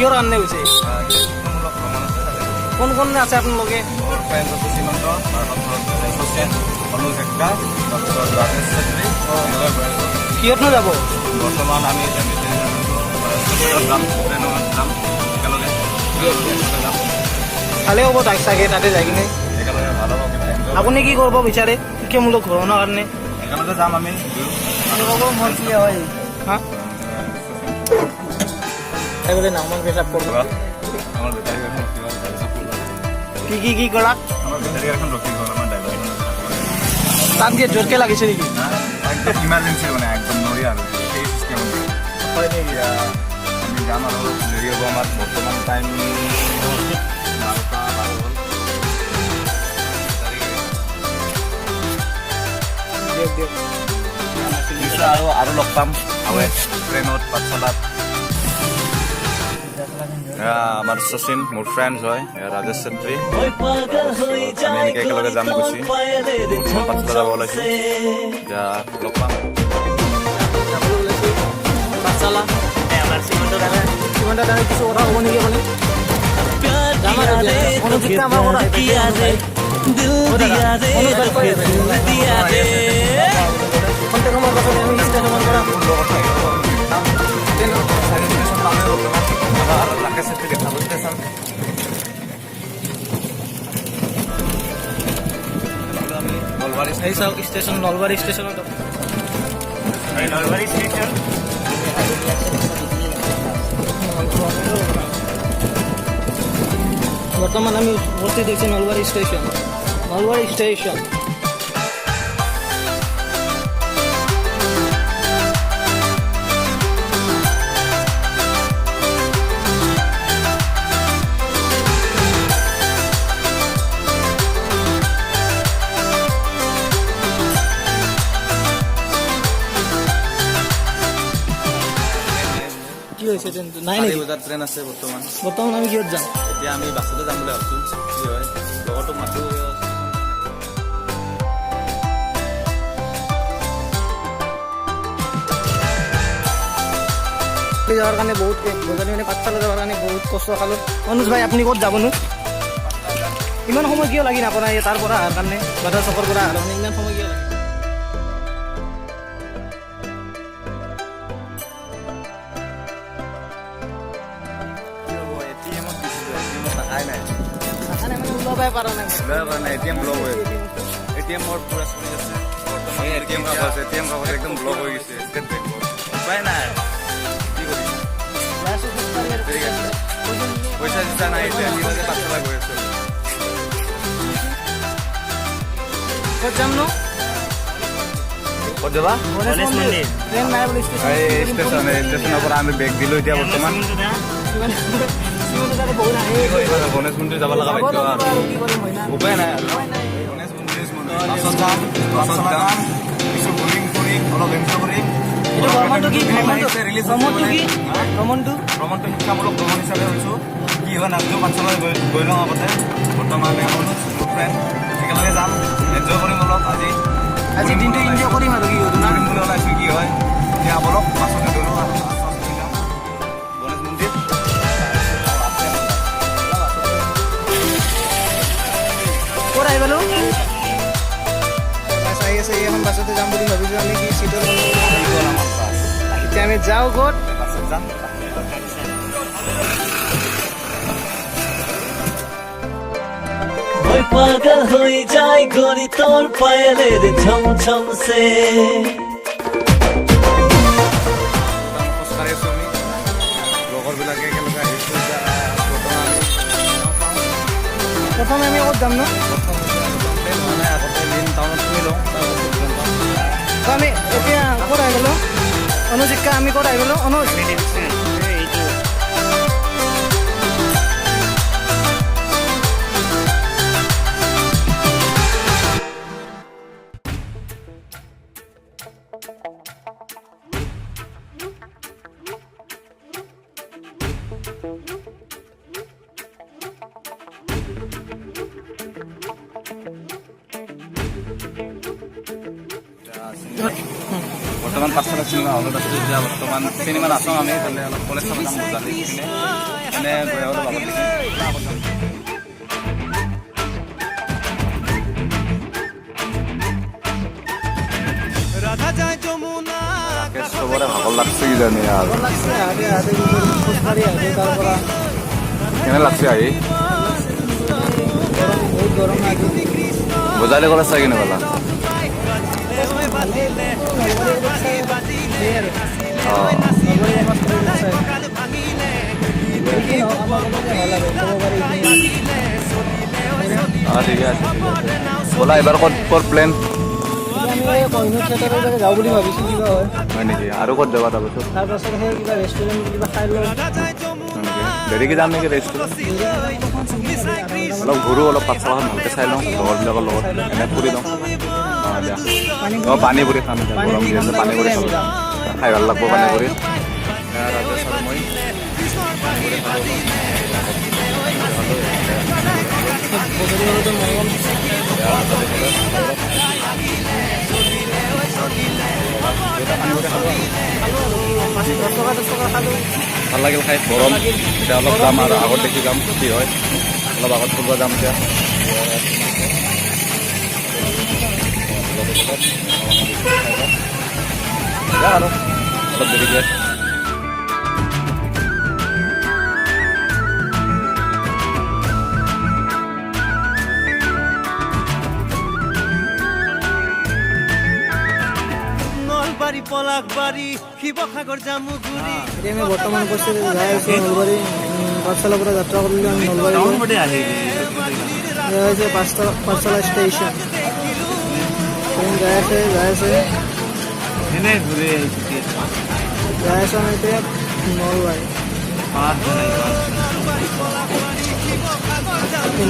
কিহৰ কাৰণে গৈছে? কোন কোন আছে আপোনালোকে? মোৰ ফ্ৰেণ্ড আছে শ্ৰীমন্ত, অনুজ একটা, ডক্টৰ ৰাজেশ চেত্ৰী। কিহতনো যাব? বৰ্তমান আমি যাম, ট্ৰেইনত যাম একেলগে। ভালেই হ'ব তাক চাগে তাতে যাই কিনে। একেলগে ভাল হ'ব। আপুনি কি কৰিব বিচাৰে শিক্ষামূলক ভ্ৰমণৰ কাৰণে? একেলগে যাম আমি। মন কি হয় হা এবারে নামমান পেশাব করবো আমার বেটারি এখন কি করা আমার বেটারি এখন রক্ষি করলাম আমার ড্রাইভার তাত দিয়ে জোরকে লাগিছে নাকি? একদম ইমার্জেন্সি মানে একদম নড়ি আর এই সিস্টেম হয় নাকি? আমি যাম আর দেরি হব আমার বর্তমান টাইম 12টা আৰু লগ পাম ট্ৰেইনত পাঠশালাত। আমাৰ শচীন মোৰ ফ্ৰেণ্ড হয়, ৰাজেশ চেত্ৰী। আমি এনেকৈ একেলগে যাম গুচি পাঠশালা যাব ওলাইছোঁ, এতিয়া লগ পাম। পাঠশালা কিছু কথা ক'ব নেকি আপুনি? অনুজিৎ আমাৰ কথা খন্তেকমাৰ পাছত আমি ষ্টেচনৰ পৰা ৰাকেশ চেত্ৰী দেখা ষ্টেচন। নলবাৰী এই চাওক ষ্টেচন, নলবাৰী ষ্টেচনত। নলবাৰী ষ্টেচন বৰ্তমান আমি উপস্থিত হৈছে নলবাৰী ষ্টেচন। নলবাৰী ষ্টেচন কি হৈছে? নাই নেকি? 4 বজাত ট্ৰেইন আছে বৰ্তমান। বৰ্তমান আমি কিহত যাম? এতিয়া আমি বাছতে যাম বুলি ভাবছোঁ, কি হয় লগতো মাতো। যাওয়ার কারণে বহুত বজানি মানে পাঠশালা যাওয়ার কারণে বহুত কষ্ট খালো। অনুজ ভাই আপনি ক'ত যাবনো? ইমান সময় কিয় লাগিল আপোনাৰ তাৰ পৰা অহাৰ কাৰণে? বাধা চকৰ পৰা অহাৰ কাৰণে ইমান সময় কিয় লাগিল? ওলাবই পৰা নাই। এটিএম ব্লক হৈ আছে। এটিএম মোৰ পুৰা চলি আছে বৰ্তমান। এটিএম কাগজ একদম ব্লক হৈ গৈছে। ষ্টেট বেংকৰ উপায় নাই, কি কৰিম? পইচা চিচা নাই, এতিয়া পাঠশালা গৈ আছে। ক'ত যাম নো? ক'ত যাবা? ট্ৰেইন নাই বুলি ষ্টেচনৰ পৰা আমি বেগ দিলোঁ এতিয়া বৰ্তমান। গণেশ মন্দিৰ যাব লগা বাধ্য আৰু উপায় নাই আৰু। গণেশ মন্দিৰ বাছত যাম, কিছু বৰিং কৰিম, অলপ এনজয় কৰিম। ভ্ৰমণটো শিক্ষামূলক ভ্ৰমণ হিচাপে হৈছোঁ। কি হয় নাজনো, পাঠশালাত গৈ লওঁ আগতে। বৰ্তমান অনুজ মোৰ ফ্ৰেণ্ড, একেলগে যাম, এনজয় কৰিম অলপ। আজি দিনটো এনজয় কৰিম আৰু কি কৰিম বুলি ওলাইছোঁ, কি হয় এতিয়া অলপ পাছতে গ'লোঁ আৰু গণেশ মন্দিৰ। ক'ত আহি পালোঁ? বাছ আহি আছে, এখন বাছতে যাম বুলি ভাবিছোঁ আমি। কি চিটৰ এতিয়া আমি যাওঁ ক'ত? বাছত যাম। পাগল হয়ে যায় গরি তোর পায়েলের ঝমঝম সে। খোজকাঢ়ি আছোঁ আমি, লগৰবিলাকে একেলগে আহিছোঁ। প্ৰথমে আমি ক'ত যাম নো? মানে আগতে মেইন টাউনত শুনি লওঁ, আমি এতিয়া ক'ত আহি গ'লোঁ? অনুজিৎকা আমি ক'ত আহি গ'লোঁ? অনুজ বৰ্তমান পাঠশালা চিনেমা হলত আছোঁ। এতিয়া বৰ্তমান চিনেমা নাচাওঁ আমি, অলপ কলেজ চাব যাম। এনে অলপ আগত দেখি চবৰে ভাগৰ লাগছে কিজানি আৰু ভাল লাগছে আহোঁতে আহোঁতে খোজকাঢ়ি আহোঁতে তাৰ পৰা কেনে লাগছে আহি গৰম বহুত গৰম আজি বজাৰলৈ গ'লে চাই কেনে পালা ঠিকে আছে ব'লা এবাৰ ক'ত প্লেন যাওঁ বুলি ভাবিছোঁ কিবা হয় হয় নেকি আৰু ক'ত যাবা তাৰপাছত তাৰপাছত সেই কিবা ৰেষ্টুৰেণ্ট কিবা খাই লওঁ দেৰিকৈ যাম নেকি ৰেষ্টুৰেণ্ট অলপ ঘূৰো অলপ পাঠশালাখন ভালকৈ চাই লওঁ লগৰবিলাকৰ লগত এনে ফুৰি লওঁ অঁ দিয়া অঁ পানী পুৰি খাম এতিয়া গৰম দিন পানী পুৰি খাব খাই ভাল লাগব পানী পুৰি ৰাজেশ আৰু মই ভাল লাগিল খাই গৰম এতিয়া অলপ যাম আৰু আগত দেখি যাম কি হয় অলপ আগত ফুৰিব যাম এতিয়া আৰু অলপ দেৰিকৈ পলাকবাৰী শিৱসাগৰ জামুগুৰি এতিয়া আমি বৰ্তমান পৰিস্থিতি যাই আছোঁ নলবাৰী পাঠশালাৰ পৰা যাত্ৰা কৰিলোঁ আমি নলবাৰী এয়া হৈছে পাঠশালা ষ্টেচন ট্ৰেইন যাই আছে এনে ঘূৰি যাই আছোঁ আমি এতিয়া নলবাৰী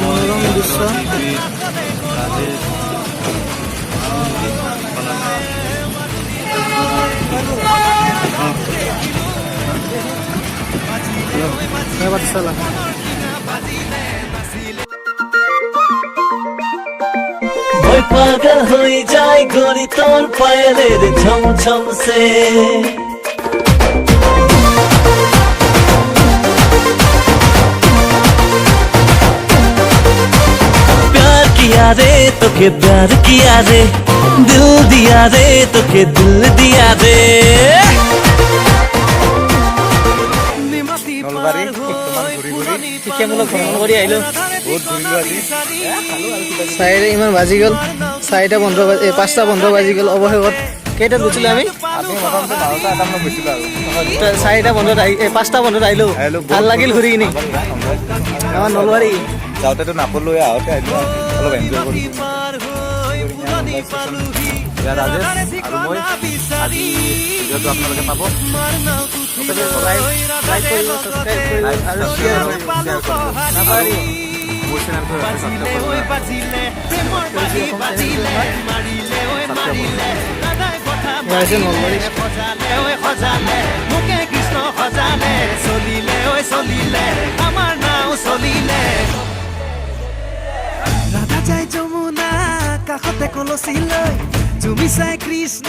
মনোৰম দৃশ্য পাঠশালা মই পাগল হয়ে যাই ঘড়ি তোর পায়েলের ঝমঝম সে प्यार किया रे तोके प्यार किया रे दिल दिया रे तोके दिल दिया रे নলবাৰী অকণমান ঘূৰি ঘূৰি শিক্ষামূলক ভ্ৰমণ কৰি আহিলোঁ বহুত ঘূৰিলোঁ আজি চাৰিটা ইমান বাজি গ'ল 5টা 15 বাজি গ'ল অৱশেষত কেইটাত গৈছিলোঁ আমি মোটামুটি 12টা 1 গৈছিলোঁ আৰু 5টা 15 আহিলোঁ ভাল লাগিল ঘূৰি কিনি আমাৰ নলবাৰী যাওঁতেতো নাপালোঁ আহোঁতে আহিলোঁ অলপ এনজয় কৰিছোঁ এতিয়া ৰাজেশ আৰু মই আজি ভিডিঅ'টো আপোনালোকে পাব লাইক কৰিব ছাবস্ক্ৰাইব কৰিব আৰু শ্বেয়াৰ কৰিব নাপাহৰি মোৰ চেনেলটো হৈছে নলবাৰী ৰাধা যায় যমুনা কাষতে কলচি লৈ তুমি চাই কৃষ্ণ